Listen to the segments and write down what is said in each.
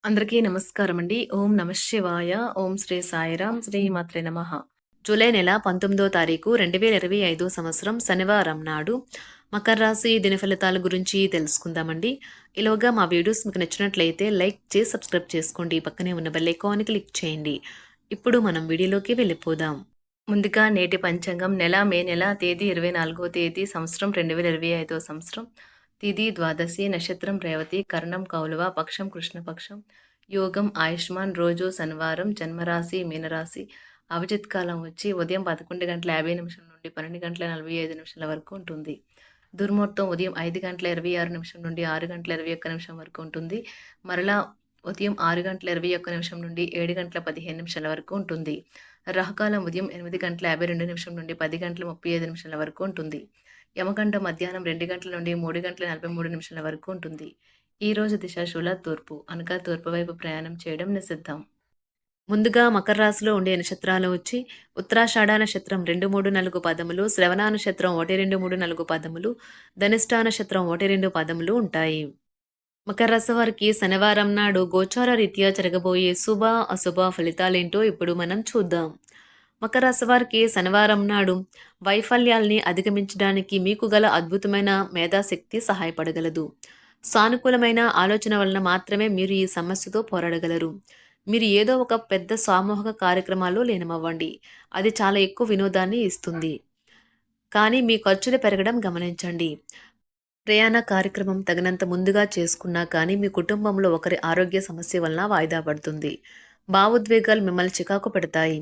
అందరికీ నమస్కారం అండి. ఓం నమః శివాయ. ఓం శ్రీ సాయిరాం. శ్రీ మాత్రే నమః. జూలై నెల 19వ తారీఖు 2025 సంవత్సరం శనివారం నాడు మకర రాశి దిన ఫలితాల గురించి తెలుసుకుందామండి. ఈలోగా మా వీడియోస్ మీకు నచ్చినట్లయితే లైక్ చేసి సబ్స్క్రైబ్ చేసుకోండి. పక్కనే ఉన్న బెల్ ఐకాన్ని క్లిక్ చేయండి. ఇప్పుడు మనం వీడియోలోకి వెళ్ళిపోదాం. ముందుగా నేటి పంచాంగం మే నెల తేదీ 24వ తేదీ సంవత్సరం 2025 సంవత్సరం. తిథి ద్వాదశి, నక్షత్రం రేవతి, కరణం కౌలవ, పక్షం కృష్ణపక్షం, యోగం ఆయుష్మాన్, రోజు శనివారం, జన్మరాశి మీనరాశి, అభిజిత్ కాలం వచ్చి ఉదయం 11:50 నుండి 12:45 వరకు ఉంటుంది. దుర్ముహూర్తం ఉదయం 5:26 నుండి 6:21 వరకు ఉంటుంది. మరలా ఉదయం 6:21 నుండి 7:15 వరకు ఉంటుంది. రాహుకాలం ఉదయం 8:52 నుండి 10:35 వరకు ఉంటుంది. యమగంట మధ్యాహ్నం 2 గంటల నుండి 3:43 వరకు ఉంటుంది. ఈ రోజు దిశాశూల తూర్పు, అనగా తూర్పు వైపు ప్రయాణం చేయడం నిషిద్ధం. ముందుగా మకర రాశిలో ఉండే నక్షత్రాలు వచ్చి ఉత్తరాషాఢ నక్షత్రం 2, 3, 4 పదములు, శ్రవణ నక్షత్రం 1, 2, 3, 4 పదములు, ధనిష్ట నక్షత్రం 1, 2 పదములు ఉంటాయి. మకర రాశి వారికి శనివారం నాడు గోచార రీత్యా జరగబోయే శుభ అశుభ ఫలితాలేంటో ఇప్పుడు మనం చూద్దాం. మకర రాశి వారికి శనివారం నాడు వైఫల్యాల్ని అధిగమించడానికి మీకు గల అద్భుతమైన మేధాశక్తి సహాయపడగలదు. సానుకూలమైన ఆలోచన వలన మాత్రమే మీరు ఈ సమస్యతో పోరాడగలరు. మీరు ఏదో ఒక పెద్ద సామూహిక కార్యక్రమాల్లో లీనమవ్వండి. అది చాలా ఎక్కువ వినోదాన్ని ఇస్తుంది. కానీ మీ ఖర్చులు పెరగడం గమనించండి. ప్రయాణ కార్యక్రమం తగినంత ముందుగా చేసుకున్నా కానీ మీ కుటుంబంలో ఒకరి ఆరోగ్య సమస్య వలన వాయిదా పడుతుంది. భావోద్వేగాలు మిమ్మల్ని చికాకు పెడతాయి.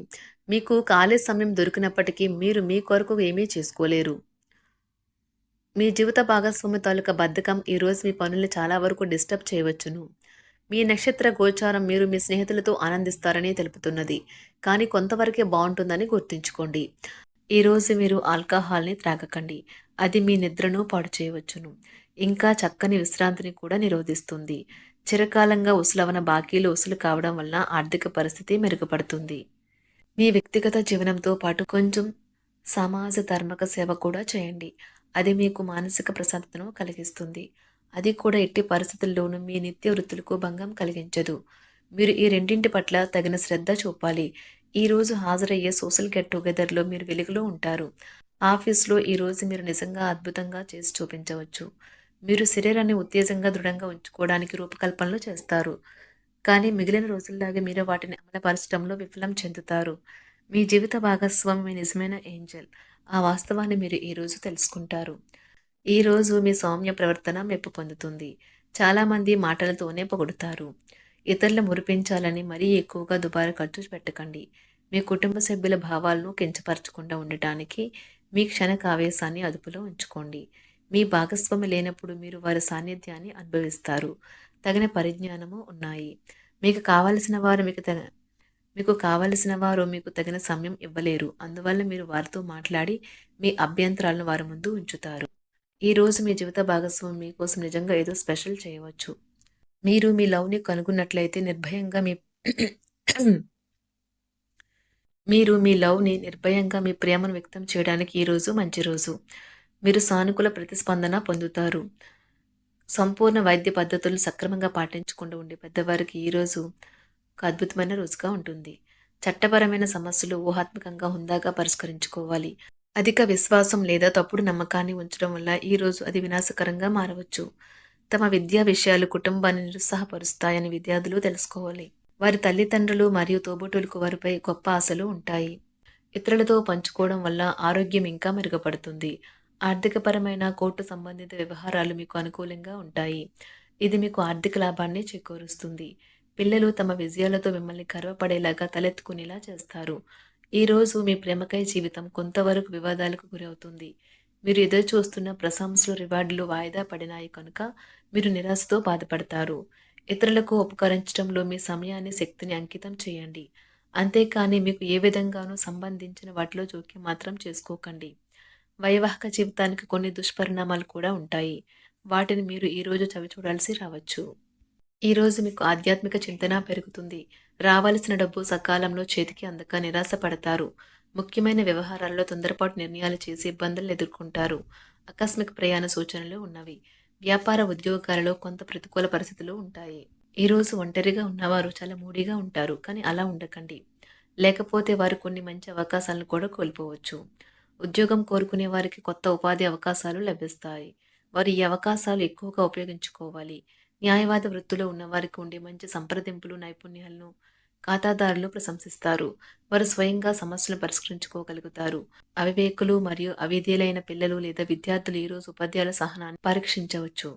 మీకు ఖాళీ సమయం దొరికినప్పటికీ మీరు మీ కొరకు ఏమీ చేసుకోలేరు. మీ జీవిత భాగస్వామి తాలూకా బద్ధకం ఈరోజు మీ పనుల్ని చాలా వరకు డిస్టర్బ్ చేయవచ్చును. మీ నక్షత్ర గోచారం మీరు మీ స్నేహితులతో ఆనందిస్తారని తెలుపుతున్నది. కానీ కొంతవరకే బాగుంటుందని గుర్తుంచుకోండి. ఈరోజు మీరు ఆల్కహాల్ని త్రాగకండి. అది మీ నిద్రను పాడు చేయవచ్చును. ఇంకా చక్కని విశ్రాంతిని కూడా నిరోధిస్తుంది. చిరకాలంగా ఉసులవన బాకీలు ఉసులు కావడం వలన ఆర్థిక పరిస్థితి మెరుగుపడుతుంది. మీ వ్యక్తిగత జీవనంతో పాటు కొంచెం సమాజ ధర్మక సేవ కూడా చేయండి. అది మీకు మానసిక ప్రశాంతతను కలిగిస్తుంది. అది కూడా ఎట్టి పరిస్థితుల్లోనూ మీ నిత్య వృత్తులకు భంగం కలిగించదు. మీరు ఈ రెండింటి పట్ల తగిన శ్రద్ధ చూపాలి. ఈరోజు హాజరయ్యే సోషల్ గెట్ టుగెదర్లో మీరు వెలుగులో ఉంటారు. ఆఫీస్లో ఈరోజు మీరు నిజంగా అద్భుతంగా చేసి చూపించవచ్చు. మీరు శరీరాన్ని ఉత్తేజంగా దృఢంగా ఉంచుకోవడానికి రూపకల్పనలు చేస్తారు. కానీ మిగిలిన రోజుల్లాగే మీరు వాటిని అమలుపరచడంలో విఫలం చెందుతారు. మీ జీవిత భాగస్వామి మీ నిజమైన ఏంజల్. ఆ వాస్తవాన్ని మీరు ఈరోజు తెలుసుకుంటారు. ఈరోజు మీ సౌమ్య ప్రవర్తన మెప్పు పొందుతుంది. చాలామంది మాటలతోనే పొగుడుతారు. ఇతరులు మురిపించాలని మరీ ఎక్కువగా దుబారా ఖర్చు పెట్టకండి. మీ కుటుంబ సభ్యుల భావాలను కించపరచకుండా ఉండటానికి మీ క్షణిక ఆవేశాన్ని అదుపులో ఉంచుకోండి. మీ భాగస్వామి లేనప్పుడు మీరు వారి సాన్నిధ్యాన్ని అనుభవిస్తారు. తగిన పరిజ్ఞానము ఉన్నాయి. మీకు కావలసిన వారు మీకు తగిన సమయం ఇవ్వలేరు. అందువల్ల మీరు వారితో మాట్లాడి మీ అభ్యంతరాలను వారి ముందు ఉంచుతారు. ఈరోజు మీ జీవిత భాగస్వామి మీకోసం నిజంగా ఏదో స్పెషల్ చేయవచ్చు. మీరు మీ లవ్ని కనుగొన్నట్లయితే నిర్భయంగా మీ ప్రేమను వ్యక్తం చేయడానికి ఈరోజు మంచి రోజు. మీరు సానుకూల ప్రతిస్పందన పొందుతారు. సంపూర్ణ వైద్య పద్ధతులు సక్రమంగా పాటించకుండా ఉండే పెద్దవారికి ఈరోజు ఒక అద్భుతమైన రోజుగా ఉంటుంది. చట్టపరమైన సమస్యలు ఊహాత్మకంగా హుందాగా పరిష్కరించుకోవాలి. అధిక విశ్వాసం లేదా తప్పుడు నమ్మకాన్ని ఉంచడం వల్ల ఈరోజు అది వినాశకరంగా మారవచ్చు. తమ విద్యా విషయాలు కుటుంబాన్ని నిరుత్సాహపరుస్తాయని విద్యార్థులు తెలుసుకోవాలి. వారి తల్లిదండ్రులు మరియు తోబుట్టువులకు వారిపై గొప్ప ఆశలు ఉంటాయి. ఇతరులతో పంచుకోవడం వల్ల ఆరోగ్యం ఇంకా మెరుగుపడుతుంది. ఆర్థికపరమైన కోర్టు సంబంధిత వ్యవహారాలు మీకు అనుకూలంగా ఉంటాయి. ఇది మీకు ఆర్థిక లాభాన్ని చేకూరుస్తుంది. పిల్లలు తమ విజయాలతో మిమ్మల్ని గర్వపడేలాగా తలెత్తుకునేలా చేస్తారు. ఈరోజు మీ ప్రేమకై జీవితం కొంతవరకు వివాదాలకు గురవుతుంది. మీరు ఎదురు చూస్తున్న ప్రశంసలు రివార్డులు వాయిదా పడినాయి కనుక మీరు నిరాశతో బాధపడతారు. ఇతరులకు ఉపకరించడంలో మీ సమయాన్ని శక్తిని అంకితం చేయండి. అంతేకాని మీకు ఏ విధంగానూ సంబంధించిన వాటిలో జోక్యం మాత్రం చేసుకోకండి. వైవాహిక జీవితానికి కొన్ని దుష్పరిణామాలు కూడా ఉంటాయి. వాటిని మీరు ఈరోజు చవిచూడాల్సి రావచ్చు. ఈరోజు మీకు ఆధ్యాత్మిక చింతన పెరుగుతుంది. రావాల్సిన డబ్బు సకాలంలో చేతికి అందక నిరాశ పడతారు. ముఖ్యమైన వ్యవహారాల్లో తొందరపాటు నిర్ణయాలు చేసి ఇబ్బందులు ఎదుర్కొంటారు. ఆకస్మిక ప్రయాణ సూచనలు ఉన్నవి. వ్యాపార ఉద్యోగాలలో కొంత ప్రతికూల పరిస్థితులు ఉంటాయి. ఈరోజు ఒంటరిగా ఉన్నవారు చాలా మూడీగా ఉంటారు. కానీ అలా ఉండకండి. లేకపోతే వారు కొన్ని మంచి అవకాశాలను కూడా కోల్పోవచ్చు. ఉద్యోగం కోరుకునే వారికి కొత్త ఉపాధి అవకాశాలు లభిస్తాయి. వారు ఈ అవకాశాలు ఎక్కువగా ఉపయోగించుకోవాలి. న్యాయవాద వృత్తిలో ఉన్నవారికి ఉండే మంచి సంప్రదింపులు, నైపుణ్యాలను ఖాతాదారులు ప్రశంసిస్తారు. వారు స్వయంగా సమస్యలను పరిష్కరించుకోగలుగుతారు. అవివేకులు మరియు అవిధేయులైన పిల్లలు లేదా విద్యార్థులు ఈరోజు ఉపాధ్యాయుల సహనాన్ని పరీక్షించవచ్చు.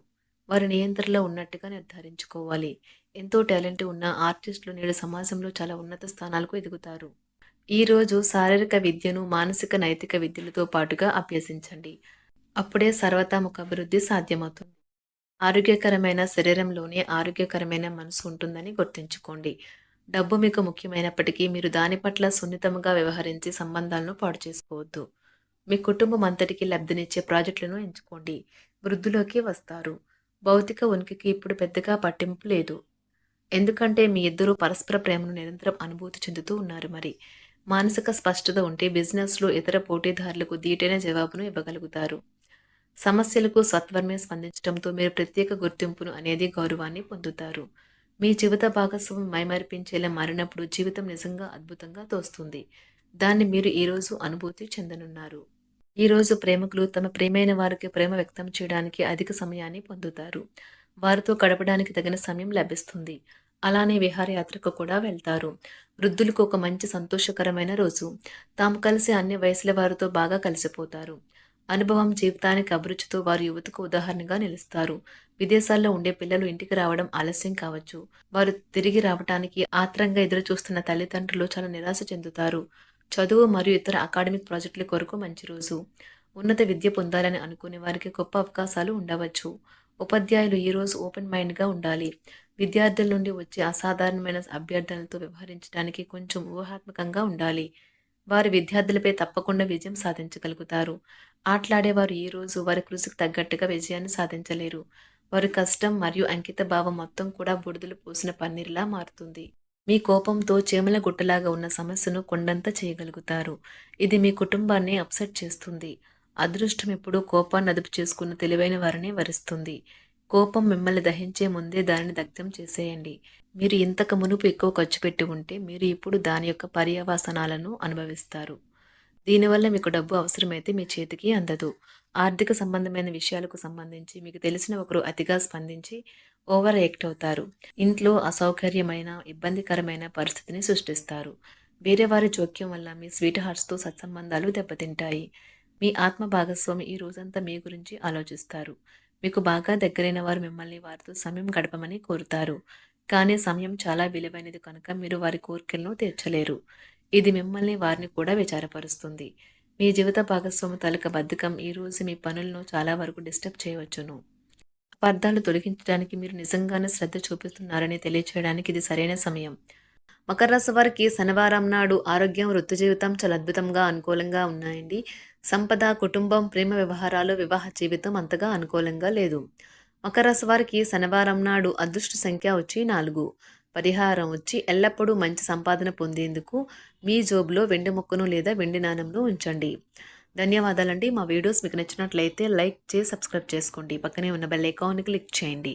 వారి నియంత్రణలో ఉన్నట్టుగా నిర్ధారించుకోవాలి. ఎంతో టాలెంట్ ఉన్న ఆర్టిస్టులు నేడు సమాజంలో చాలా ఉన్నత స్థానాలకు ఎదుగుతారు. ఈరోజు శారీరక విద్యను మానసిక నైతిక విద్యలతో పాటుగా అభ్యసించండి. అప్పుడే సర్వతాముఖ అభివృద్ధి సాధ్యమవుతుంది. ఆరోగ్యకరమైన శరీరంలోనే ఆరోగ్యకరమైన మనసు ఉంటుందని గుర్తుంచుకోండి. డబ్బు మీకు ముఖ్యమైనప్పటికీ మీరు దాని పట్ల సున్నితంగా వ్యవహరించి సంబంధాలను పాడు చేసుకోవద్దు. మీ కుటుంబం అంతటికి లబ్ధినిచ్చే ప్రాజెక్టులను ఎంచుకోండి. వృద్ధిలోకి వస్తారు. భౌతిక ఉనికికి ఇప్పుడు పెద్దగా పట్టింపు లేదు. ఎందుకంటే మీ ఇద్దరూ పరస్పర ప్రేమను నిరంతరం అనుభూతి చెందుతూ ఉన్నారు మరి. మానసిక స్పష్టత ఉంటే బిజినెస్‌లో ఇతర పోటీదారులకు దీటైన జవాబును ఇవ్వగలుగుతారు. సమస్యలకు సత్వరమే స్పందించడంతో మీరు ప్రత్యేక గుర్తింపును అనేది గౌరవాన్ని పొందుతారు. మీ జీవిత భాగస్వామి మైమరిపించేలా మారినప్పుడు జీవితం నిజంగా అద్భుతంగా తోస్తుంది. దాన్ని మీరు ఈరోజు అనుభూతి చెందనున్నారు. ఈరోజు ప్రేమికులు తమ ప్రియమైన వారికి ప్రేమ వ్యక్తం చేయడానికి అధిక సమయాన్ని పొందుతారు. వారితో గడపడానికి తగిన సమయం లభిస్తుంది. అలానే విహారయాత్రకు కూడా వెళ్తారు. వృద్ధులకు ఒక మంచి సంతోషకరమైన రోజు. తాము కలిసి అన్ని వయసుల వారితో బాగా కలిసిపోతారు. అనుభవం జీవితానికి అభిరుచితో వారు యువతకు ఉదాహరణగా నిలుస్తారు. విదేశాల్లో ఉండే పిల్లలు ఇంటికి రావడం ఆలస్యం కావచ్చు. వారు తిరిగి రావటానికి ఆత్రంగా ఎదురు చూస్తున్న తల్లిదండ్రులు చాలా నిరాశ చెందుతారు. చదువు మరియు ఇతర అకాడమిక్ ప్రాజెక్టుల కొరకు మంచి రోజు. ఉన్నత విద్య పొందాలని అనుకునే వారికి గొప్ప అవకాశాలు ఉండవచ్చు. ఉపాధ్యాయులు ఈరోజు ఓపెన్ మైండ్గా ఉండాలి. విద్యార్థుల నుండి వచ్చే అసాధారణమైన అభ్యర్థనలతో వ్యవహరించడానికి కొంచెం ఊహాత్మకంగా ఉండాలి. వారి విద్యార్థులపై తప్పకుండా విజయం సాధించగలుగుతారు. ఆటలాడేవారు ఈరోజు వారి కృషికి తగ్గట్టుగా విజయాన్ని సాధించలేరు. వారి కష్టం మరియు అంకిత భావం మొత్తం కూడా బుడిదలు పోసిన పన్నీర్లా మారుతుంది. మీ కోపంతో చీమల గుట్టలాగా ఉన్న సమస్యను కొండంత చేయగలుగుతారు. ఇది మీ కుటుంబాన్ని అప్సెట్ చేస్తుంది. అదృష్టం ఎప్పుడూ కోపాన్ని అదుపు చేసుకున్న తెలివైన వారిని వరిస్తుంది. కోపం మిమ్మల్ని దహించే ముందే దానిని దగ్ధం చేసేయండి. మీరు ఇంతకు మునుపు ఎక్కువ ఖర్చు పెట్టి ఉంటే మీరు ఇప్పుడు దాని యొక్క పర్యవసానాలను అనుభవిస్తారు. దీనివల్ల మీకు డబ్బు అవసరమైతే మీ చేతికి అందదు. ఆర్థిక సంబంధమైన విషయాలకు సంబంధించి మీకు తెలిసిన ఒకరు అతిగా స్పందించి ఓవర్ యాక్ట్ అవుతారు. ఇంట్లో అసౌకర్యమైన, ఇబ్బందికరమైన పరిస్థితిని సృష్టిస్తారు. వేరే వారి జోక్యం వల్ల మీ స్వీట్ హార్ట్స్‌తో సత్సంబంధాలు దెబ్బతింటాయి. మీ ఆత్మ భాగస్వామి ఈ రోజంతా మీ గురించి ఆలోచిస్తారు. మీకు బాగా దగ్గరైన వారు మిమ్మల్ని వారితో సమయం గడపమని కోరుతారు. కానీ సమయం చాలా విలువైనది కనుక మీరు వారి కోర్కెలను తీర్చలేరు. ఇది మిమ్మల్ని వారిని కూడా విచారపరుస్తుంది. మీ జీవిత భాగస్వామి తాలూకా బద్ధకం ఈరోజు మీ పనులను చాలా వరకు డిస్టర్బ్ చేయవచ్చును. అపార్థాలు తొలగించడానికి మీరు నిజంగానే శ్రద్ధ చూపిస్తున్నారని తెలియచేయడానికి ఇది సరైన సమయం. మకర రాశి వారికి శనివారం నాడు ఆరోగ్యం, వృత్తి జీవితం చాలా అద్భుతంగా అనుకూలంగా ఉన్నాయండి. సంపద, కుటుంబం, ప్రేమ వ్యవహారాలు, వివాహ జీవితం అంతగా అనుకూలంగా లేదు. మకర రాశి వారికి శనివారం నాడు అదృష్ట సంఖ్య వచ్చి 4. పరిహారం వచ్చి ఎల్లప్పుడూ మంచి సంపాదన పొందేందుకు మీ జోబులో వెండి ముక్కను లేదా వెండి నాణెంను ఉంచండి. ధన్యవాదాలండి. మా వీడియోస్ మీకు నచ్చినట్లయితే లైక్ చేసి సబ్స్క్రైబ్ చేసుకోండి. పక్కనే ఉన్న బెల్ ఐకాన్ని క్లిక్ చేయండి.